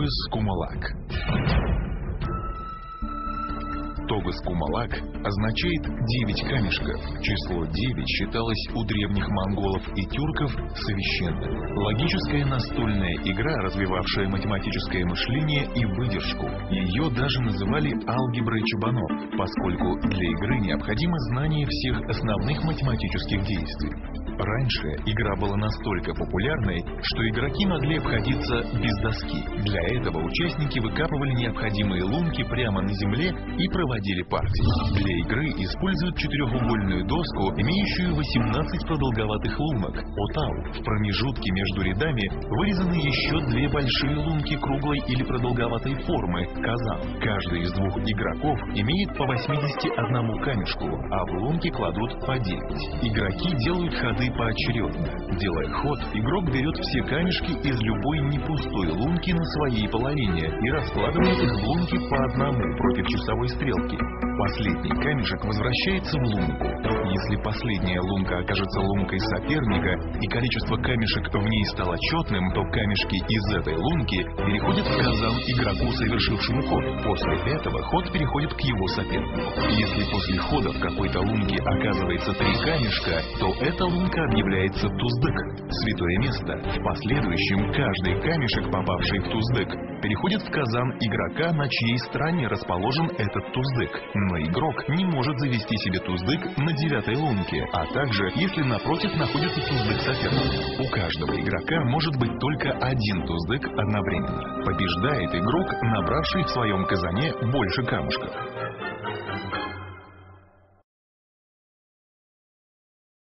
Тогас Кумалак. Тогас Кумалак означает 9 камешков. Число 9 считалось у древних монголов и тюрков священным. Логическая настольная игра, развивавшая математическое мышление и выдержку. Ее даже называли алгеброй чобанов, поскольку для игры необходимо знание всех основных математических действий. Раньше игра была настолько популярной, что игроки могли обходиться без доски. Для этого участники выкапывали необходимые лунки прямо на земле и проводили партии. Для игры используют четырехугольную доску, имеющую 18 продолговатых лунок, отау. В промежутке между рядами вырезаны еще 2 большие лунки круглой или продолговатой формы, казан. Каждый из 2 игроков имеет по 81 камешку, а в лунки кладут по 9. Игроки делают ходы поочередно. Делая ход, игрок берет все камешки из любой непустой лунки на своей половине и раскладывает их в лунки по одному против часовой стрелки. Последний камешек возвращается в лунку. Если последняя лунка окажется лункой соперника и количество камешек в ней стало четным, то камешки из этой лунки переходят в казан игроку, совершившему ход. После этого ход переходит к его сопернику. Если после хода в какой-то лунке оказывается 3 камешка, то эта лунка объявляется туздык, святое место. В последующем каждый камешек, попавший в туздык, переходит в казан игрока, на чьей стороне расположен этот туздык. Но игрок не может завести себе туздык на 9-й лунке, а также если напротив находится туздык соперника. У каждого игрока может быть только 1 туздык одновременно. Побеждает игрок, набравший в своем казане больше камушков.